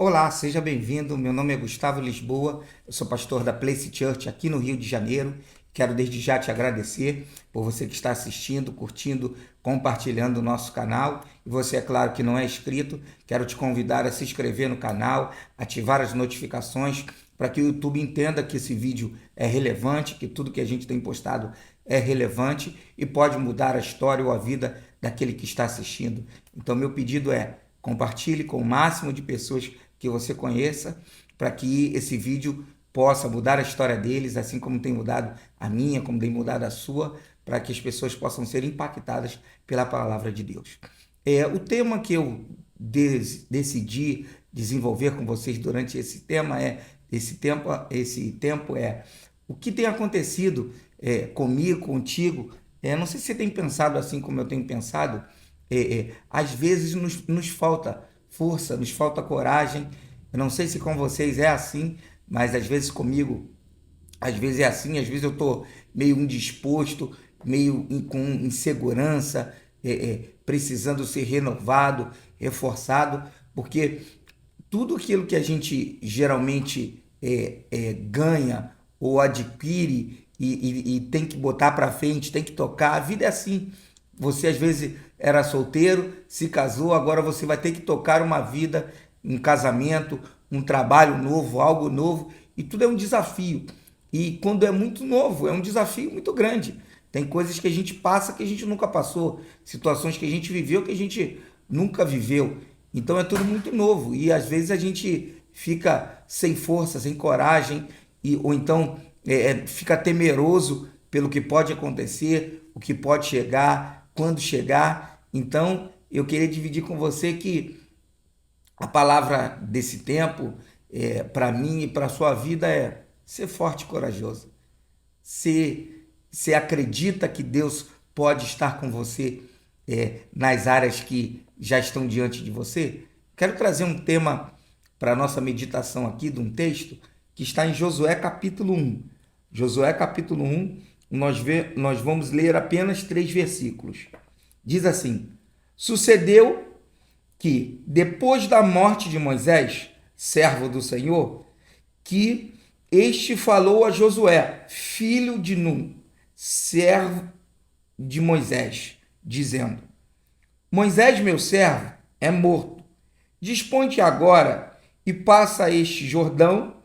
Olá, seja bem-vindo. Meu nome é Gustavo Lisboa, eu sou pastor da Place Church aqui no Rio de Janeiro. Quero desde já te agradecer por você que está assistindo, curtindo, compartilhando o nosso canal. E você, é claro, que não é inscrito, quero te convidar a se inscrever no canal, ativar as notificações para que o YouTube entenda que esse vídeo é relevante, que tudo que a gente tem postado é relevante e pode mudar a história ou a vida daquele que está assistindo. Então, meu pedido é: compartilhe com o máximo de pessoas que você conheça, para que esse vídeo possa mudar a história deles, assim como tem mudado a minha, como tem mudado a sua, para que as pessoas possam ser impactadas pela palavra de Deus. O tema que eu decidi desenvolver com vocês durante esse tempo é o que tem acontecido comigo, contigo. Não sei se você tem pensado assim como eu tenho pensado. Às vezes nos falta força, nos falta coragem. Eu não sei se com vocês é assim, mas às vezes comigo, às vezes é assim. Às vezes eu estou meio indisposto, com insegurança, precisando ser renovado, reforçado, porque tudo aquilo que a gente geralmente ganha ou adquire e tem que botar para frente, tem que tocar. A vida é assim. Você às vezes era solteiro, se casou, agora você vai ter que tocar uma vida, um casamento, um trabalho novo, algo novo, e tudo é um desafio. E quando é muito novo, é um desafio muito grande. Tem coisas que a gente passa que a gente nunca passou, situações que a gente viveu que a gente nunca viveu. Então é tudo muito novo e às vezes a gente fica sem força, sem coragem, ou então fica temeroso pelo que pode acontecer, o que pode chegar, quando chegar. Então eu queria dividir com você que a palavra desse tempo, para mim e para a sua vida, é ser forte e corajoso. Você acredita que Deus pode estar com você nas áreas que já estão diante de você? Quero trazer um tema para a nossa meditação aqui, de um texto que está em Josué capítulo 1. Josué capítulo 1, nós vamos ler apenas 3 versículos. Diz assim: sucedeu que, depois da morte de Moisés, servo do Senhor, que este falou a Josué, filho de Nun, servo de Moisés, dizendo: Moisés, meu servo, é morto. Dispõe-te agora e passa este Jordão,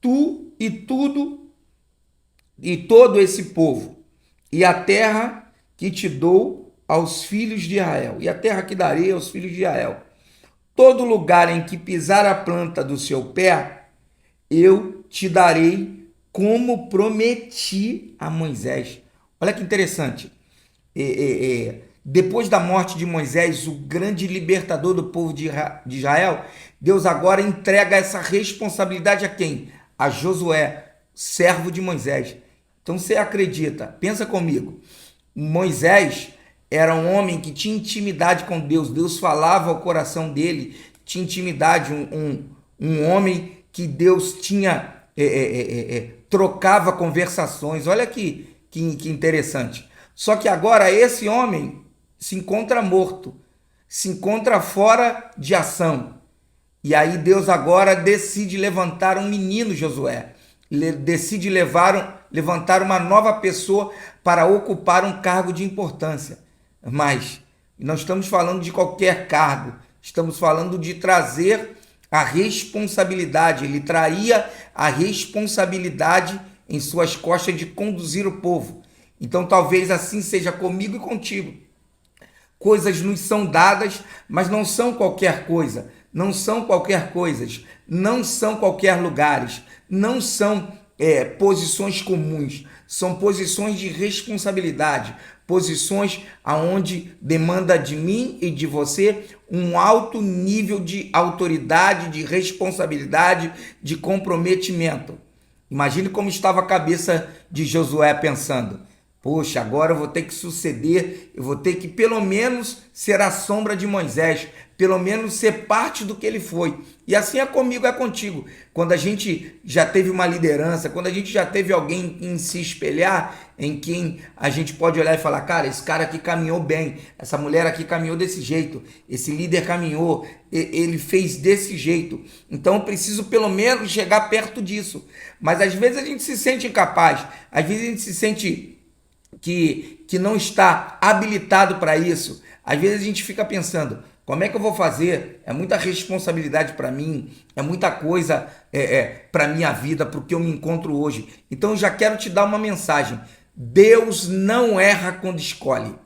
tu e todo esse povo, e a terra que te dou aos filhos de Israel, e a terra que darei aos filhos de Israel. Todo lugar em que pisar a planta do seu pé, eu te darei, como prometi a Moisés. Olha que interessante. Depois da morte de Moisés, o grande libertador do povo de Israel, Deus agora entrega essa responsabilidade a quem? A Josué, servo de Moisés. Então você acredita, pensa comigo, Moisés era um homem que tinha intimidade com Deus, Deus falava ao coração dele, tinha intimidade, um homem que Deus tinha, trocava conversações. Olha que interessante. Só que agora esse homem se encontra morto, se encontra fora de ação. E aí Deus agora decide levantar um menino, Josué. Decide levantar uma nova pessoa para ocupar um cargo de importância. Mas não estamos falando de qualquer cargo, estamos falando de trazer a responsabilidade. Ele traria a responsabilidade em suas costas de conduzir o povo. Então talvez assim seja comigo e contigo. Coisas nos são dadas, mas não são qualquer coisa, não são qualquer coisas, não são qualquer lugares, não são posições comuns, são posições de responsabilidade, posições aonde demanda de mim e de você um alto nível de autoridade, de responsabilidade, de comprometimento. Imagine como estava a cabeça de Josué pensando: poxa, agora eu vou ter que suceder, eu vou ter que pelo menos ser a sombra de Moisés, pelo menos ser parte do que ele foi. E assim é comigo, é contigo. Quando a gente já teve uma liderança, quando a gente já teve alguém em se espelhar, em quem a gente pode olhar e falar, cara, esse cara aqui caminhou bem, essa mulher aqui caminhou desse jeito, esse líder caminhou, ele fez desse jeito. Então eu preciso pelo menos chegar perto disso. Mas às vezes a gente se sente incapaz, às vezes a gente se sente que não está habilitado para isso. Às vezes a gente fica pensando, como é que eu vou fazer? É muita responsabilidade para mim, é muita coisa para a minha vida, para o que eu me encontro hoje. Então eu já quero te dar uma mensagem. Deus não erra quando escolhe.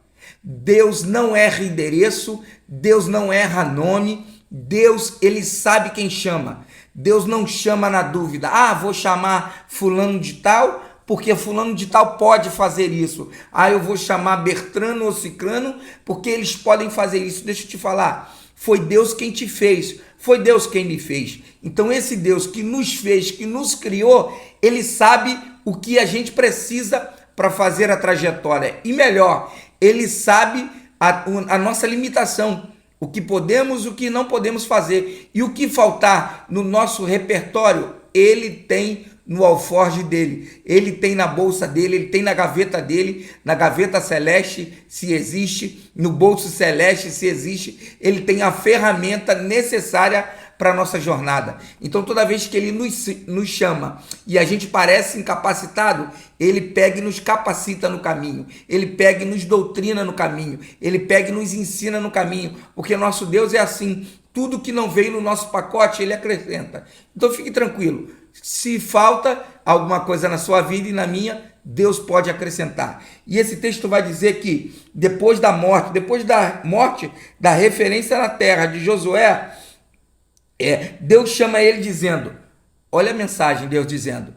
Deus não erra endereço, Deus não erra nome, Deus, ele sabe quem chama. Deus não chama na dúvida. Ah, vou chamar fulano de tal, porque fulano de tal pode fazer isso. Ah, eu vou chamar Bertrano ou Cicrano, porque eles podem fazer isso. Deixa eu te falar, foi Deus quem te fez, foi Deus quem me fez. Então esse Deus que nos fez, que nos criou, ele sabe o que a gente precisa para fazer a trajetória. E melhor, ele sabe a nossa limitação, o que podemos, o que não podemos fazer. E o que faltar no nosso repertório, ele tem no alforje dele, ele tem na bolsa dele, ele tem na gaveta celeste, se existe, no bolso celeste, se existe, ele tem a ferramenta necessária para a nossa jornada. Então toda vez que ele nos chama e a gente parece incapacitado, ele pega e nos capacita no caminho, ele pega e nos doutrina no caminho, ele pega e nos ensina no caminho, porque nosso Deus é assim, tudo que não veio no nosso pacote, ele acrescenta. Então fique tranquilo, se falta alguma coisa na sua vida e na minha, Deus pode acrescentar. E esse texto vai dizer que depois da morte, da referência na terra de Josué, Deus chama ele dizendo, olha a mensagem, Deus dizendo,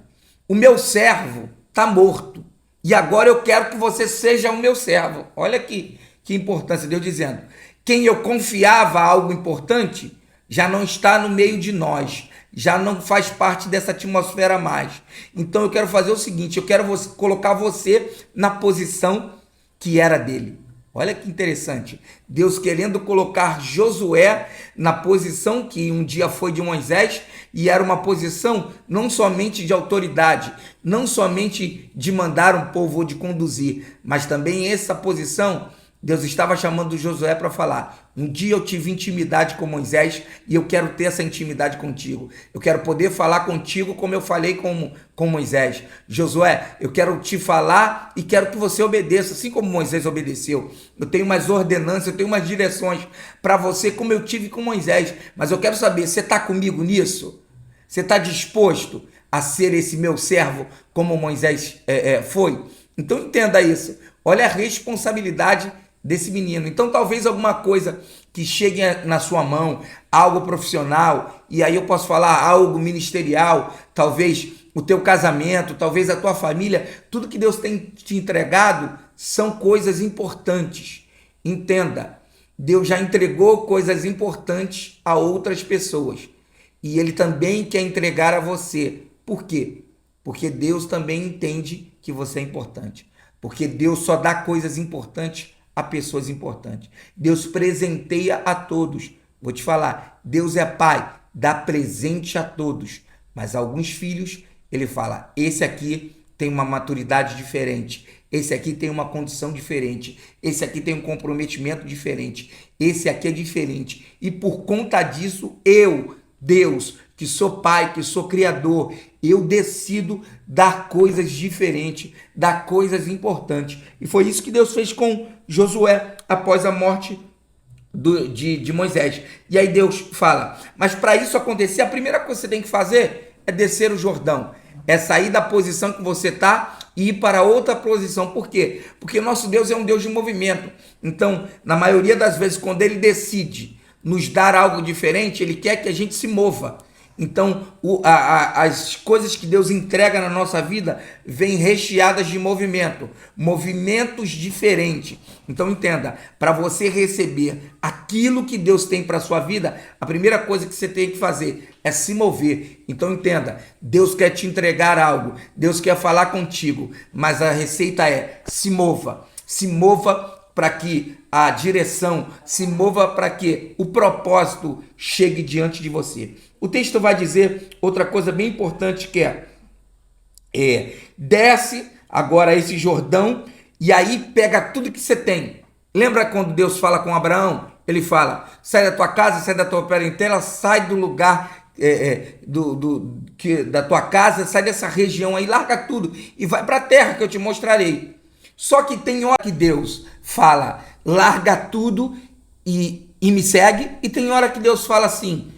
o meu servo está morto, e agora eu quero que você seja o meu servo. Olha aqui, que importância, Deus dizendo, quem eu confiava algo importante, já não está no meio de nós, já não faz parte dessa atmosfera mais. Então eu quero fazer o seguinte, eu quero colocar você na posição que era dele. Olha que interessante, Deus querendo colocar Josué na posição que um dia foi de Moisés, e era uma posição não somente de autoridade, não somente de mandar um povo ou de conduzir, mas também essa posição, Deus estava chamando Josué para falar, um dia eu tive intimidade com Moisés e eu quero ter essa intimidade contigo. Eu quero poder falar contigo como eu falei com Moisés. Josué, eu quero te falar e quero que você obedeça, assim como Moisés obedeceu. Eu tenho umas ordenanças, eu tenho umas direções para você como eu tive com Moisés. Mas eu quero saber, você está comigo nisso? Você está disposto a ser esse meu servo como Moisés foi? Então entenda isso. Olha a responsabilidade desse menino. Então talvez alguma coisa que chegue na sua mão, algo profissional, e aí eu posso falar algo ministerial, talvez o teu casamento, talvez a tua família, tudo que Deus tem te entregado são coisas importantes. Entenda, Deus já entregou coisas importantes a outras pessoas e Ele também quer entregar a você. Por quê? Porque Deus também entende que você é importante. Porque Deus só dá coisas importantes a pessoas importantes. Deus presenteia a todos. Vou te falar, Deus é pai, dá presente a todos. Mas alguns filhos, ele fala, esse aqui tem uma maturidade diferente. Esse aqui tem uma condição diferente. Esse aqui tem um comprometimento diferente. Esse aqui é diferente. E por conta disso, eu, Deus, que sou pai, que sou criador, eu decido dar coisas diferentes, dar coisas importantes. E foi isso que Deus fez com Josué após a morte de Moisés. E aí Deus fala, mas para isso acontecer, a primeira coisa que você tem que fazer é descer o Jordão. É sair da posição que você está e ir para outra posição. Por quê? Porque nosso Deus é um Deus de movimento. Então, na maioria das vezes, quando Ele decide nos dar algo diferente, Ele quer que a gente se mova. Então, as coisas que Deus entrega na nossa vida vêm recheadas de movimento, movimentos diferentes. Então, entenda, para você receber aquilo que Deus tem para a sua vida, a primeira coisa que você tem que fazer é se mover. Então, entenda, Deus quer te entregar algo, Deus quer falar contigo, mas a receita é se mova para que a direção, se mova para que o propósito chegue diante de você. O texto vai dizer outra coisa bem importante que desce agora esse Jordão e aí pega tudo que você tem. Lembra quando Deus fala com Abraão? Ele fala, sai da tua casa, sai da tua parentela, sai do lugar da tua casa, sai dessa região aí, larga tudo e vai para a terra que eu te mostrarei. Só que tem hora que Deus fala, larga tudo e me segue, e tem hora que Deus fala assim,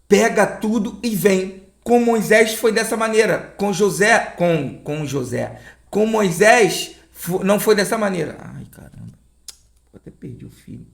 pega tudo e vem. Com Moisés foi dessa maneira, com Moisés não foi dessa maneira. Ai, caramba, eu até perdi o fio.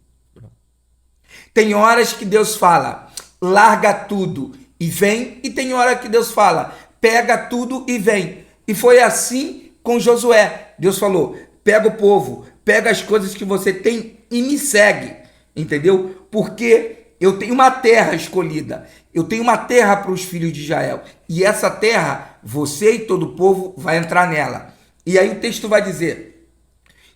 Tem horas que Deus fala, larga tudo e vem, e tem hora que Deus fala, pega tudo e vem. E foi assim com Josué. Deus falou, pega o povo, pega as coisas que você tem e me segue, entendeu? Porque eu tenho uma terra escolhida, eu tenho uma terra para os filhos de Israel, e essa terra, você e todo o povo vai entrar nela. E aí o texto vai dizer,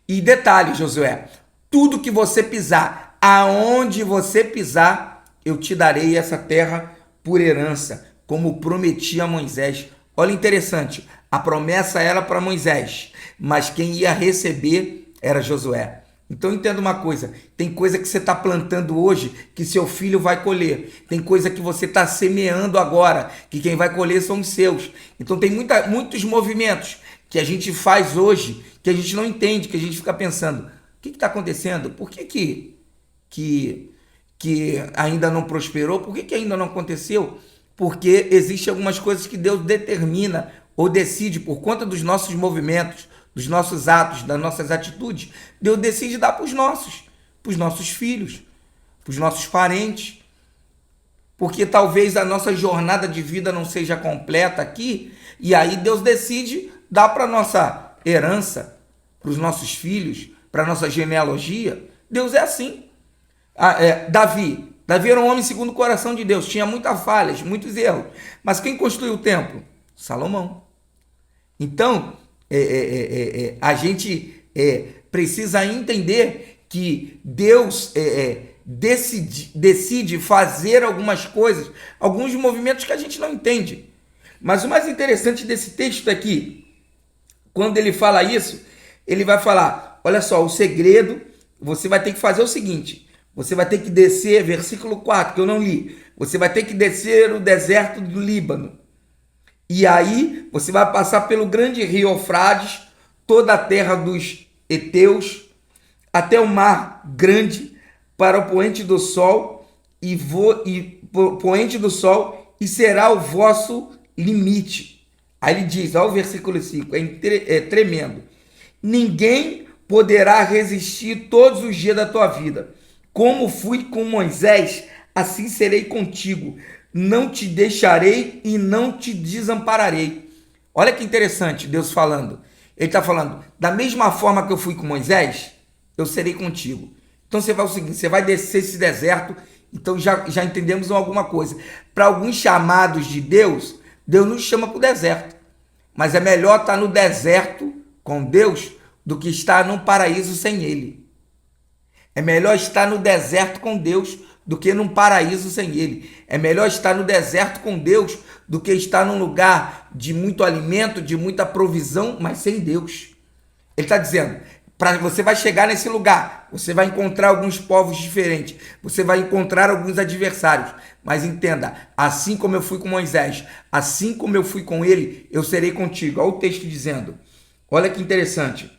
e detalhe, Josué, tudo que você pisar, aonde você pisar, eu te darei essa terra por herança, como prometi a Moisés. Olha, interessante, a promessa era para Moisés, mas quem ia receber era Josué. Então entenda uma coisa, tem coisa que você está plantando hoje que seu filho vai colher, tem coisa que você está semeando agora, que quem vai colher são os seus. Então tem muitos movimentos que a gente faz hoje, que a gente não entende, que a gente fica pensando, o que está acontecendo? Por que ainda não prosperou? Por que ainda não aconteceu? Porque existem algumas coisas que Deus determina ou decide por conta dos nossos movimentos, dos nossos atos, das nossas atitudes. Deus decide dar para os nossos filhos, para os nossos parentes. Porque talvez a nossa jornada de vida não seja completa aqui, e aí Deus decide dar para a nossa herança, para os nossos filhos, para a nossa genealogia. Deus é assim. Davi era um homem segundo o coração de Deus, tinha muitas falhas, muitos erros, mas quem construiu o templo? Salomão. Então, a gente precisa entender que Deus decide fazer algumas coisas, alguns movimentos que a gente não entende. Mas o mais interessante desse texto aqui, quando ele fala isso, ele vai falar, olha só, o segredo, você vai ter que fazer o seguinte, você vai ter que descer, versículo 4, que eu não li, você vai ter que descer o deserto do Líbano. E aí você vai passar pelo grande rio Eufrates, toda a terra dos heteus, até o mar grande, para o poente do sol, poente do sol, e será o vosso limite. Aí ele diz, olha o versículo 5, é tremendo. Ninguém poderá resistir todos os dias da tua vida. Como fui com Moisés, assim serei contigo. Não te deixarei e não te desampararei. Olha que interessante Deus falando. Ele está falando, da mesma forma que eu fui com Moisés, eu serei contigo. Então você vai o seguinte, você vai descer esse deserto, então já entendemos alguma coisa. Para alguns chamados de Deus, Deus nos chama para o deserto. Mas é melhor estar no deserto com Deus do que estar num paraíso sem Ele. É melhor estar no deserto com Deus do que num paraíso sem Ele. É melhor estar no deserto com Deus do que estar num lugar de muito alimento, de muita provisão, mas sem Deus. Ele está dizendo, você vai chegar nesse lugar, você vai encontrar alguns povos diferentes, você vai encontrar alguns adversários, mas entenda, assim como eu fui com Moisés, assim como eu fui com ele, eu serei contigo. Olha o texto dizendo, olha que interessante.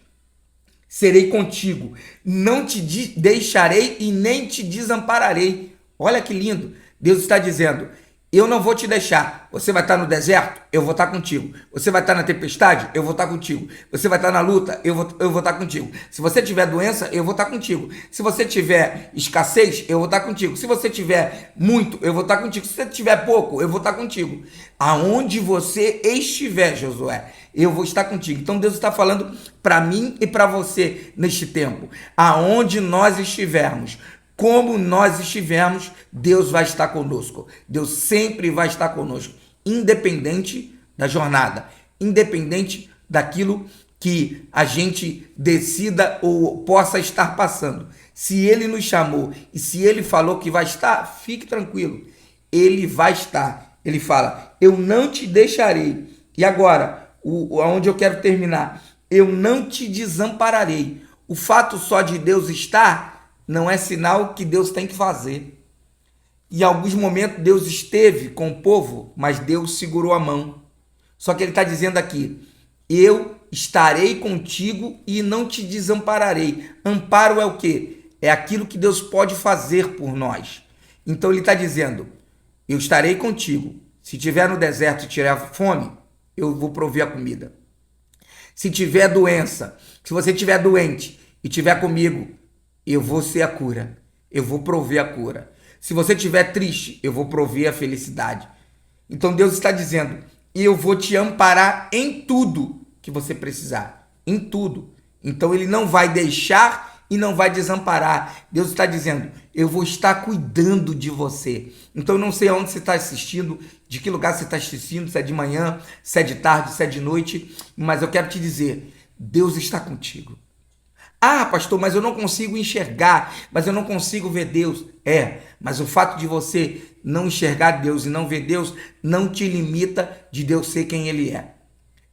Serei contigo, não te deixarei e nem te desampararei. Olha que lindo, Deus está dizendo, eu não vou te deixar. Você vai estar no deserto, eu vou estar contigo. Você vai estar na tempestade, eu vou estar contigo. Você vai estar na luta, eu vou estar contigo. Se você tiver doença, eu vou estar contigo. Se você tiver escassez, eu vou estar contigo. Se você tiver muito, eu vou estar contigo. Se você tiver pouco, eu vou estar contigo. Aonde você estiver, Josué, eu vou estar contigo. Então Deus está falando para mim e para você neste tempo. Aonde nós estivermos, como nós estivermos, Deus vai estar conosco. Deus sempre vai estar conosco, independente da jornada, independente daquilo que a gente decida ou possa estar passando. Se ele nos chamou e se ele falou que vai estar, fique tranquilo. Ele vai estar. Ele fala: eu não te deixarei. E agora, aonde eu quero terminar? Eu não te desampararei. O fato só de Deus estar não é sinal que Deus tem que fazer. Em alguns momentos Deus esteve com o povo, mas Deus segurou a mão. Só que ele está dizendo aqui: eu estarei contigo e não te desampararei. Amparo é o quê? É aquilo que Deus pode fazer por nós. Então ele está dizendo: eu estarei contigo. Se tiver no deserto e tiver fome, eu vou prover a comida. Se tiver doença, se você estiver doente e estiver comigo, eu vou ser a cura. Eu vou prover a cura. Se você estiver triste, eu vou prover a felicidade. Então Deus está dizendo: eu vou te amparar em tudo que você precisar. Em tudo. Então ele não vai deixar e não vai desamparar. Deus está dizendo: eu vou estar cuidando de você. Então eu não sei aonde você está assistindo, de que lugar você está assistindo, se é de manhã, se é de tarde, se é de noite, mas eu quero te dizer: Deus está contigo. Ah, pastor, mas eu não consigo enxergar, mas eu não consigo ver Deus. Mas o fato de você não enxergar Deus e não ver Deus não te limita de Deus ser quem Ele é.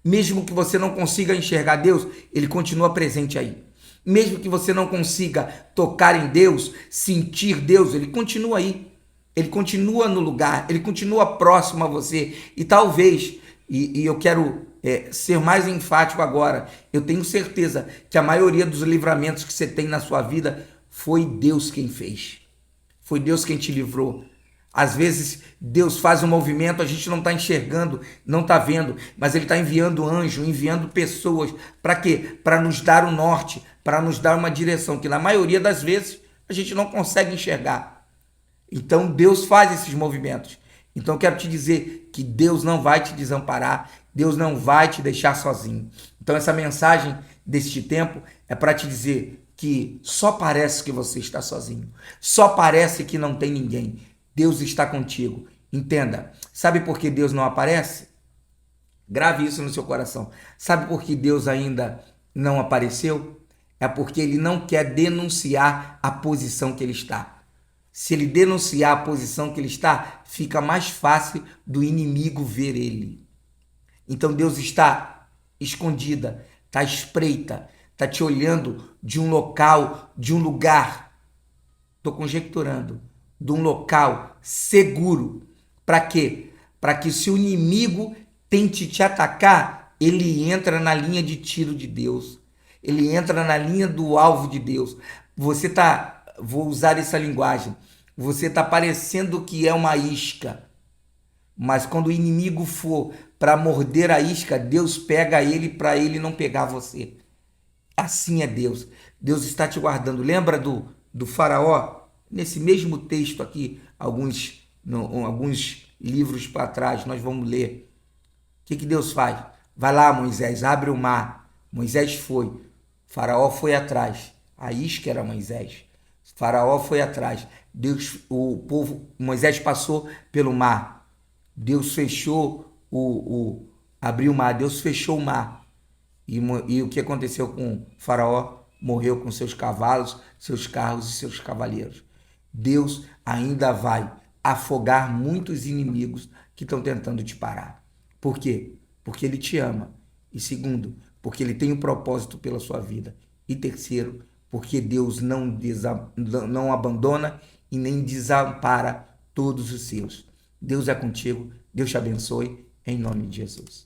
Mesmo que você não consiga enxergar Deus, Ele continua presente aí. Mesmo que você não consiga tocar em Deus, sentir Deus, Ele continua aí. Ele continua no lugar, Ele continua próximo a você. E talvez, e eu quero ser mais enfático agora, eu tenho certeza que a maioria dos livramentos que você tem na sua vida foi Deus quem fez. Foi Deus quem te livrou. Às vezes Deus faz um movimento, a gente não está enxergando, não está vendo, mas Ele está enviando anjo, enviando pessoas. Para quê? Para nos dar um norte, para nos dar uma direção, que na maioria das vezes a gente não consegue enxergar. Então Deus faz esses movimentos. Então eu quero te dizer que Deus não vai te desamparar, Deus não vai te deixar sozinho. Então essa mensagem deste tempo é para te dizer que só parece que você está sozinho, só parece que não tem ninguém. Deus está contigo. Entenda. Sabe por que Deus não aparece? Grave isso no seu coração. Sabe por que Deus ainda não apareceu? É porque Ele não quer denunciar a posição que Ele está. Se Ele denunciar a posição que Ele está, fica mais fácil do inimigo ver Ele. Então Deus está escondida, está espreita, está te olhando de um local, de um lugar. Estou conjecturando. De um local seguro. Para quê? Para que se o inimigo tente te atacar, ele entra na linha de tiro de Deus. Ele entra na linha do alvo de Deus. Você tá, vou usar essa linguagem, você tá parecendo que é uma isca. Mas quando o inimigo for para morder a isca, Deus pega ele para ele não pegar você. Assim é Deus. Deus está te guardando. Lembra do faraó? Nesse mesmo texto aqui, alguns livros para trás, nós vamos ler. O que Deus faz? Vai lá, Moisés, abre o mar. Moisés foi. Faraó foi atrás. A isca era Moisés. Faraó foi atrás. Moisés passou pelo mar. Deus fechou abriu o mar. Deus fechou o mar. E o que aconteceu com Faraó? Morreu com seus cavalos, seus carros e seus cavaleiros. Deus ainda vai afogar muitos inimigos que estão tentando te parar. Por quê? Porque Ele te ama. E segundo, porque Ele tem um propósito pela sua vida. E terceiro, porque Deus não abandona e nem desampara todos os seus. Deus é contigo. Deus te abençoe. Em nome de Jesus.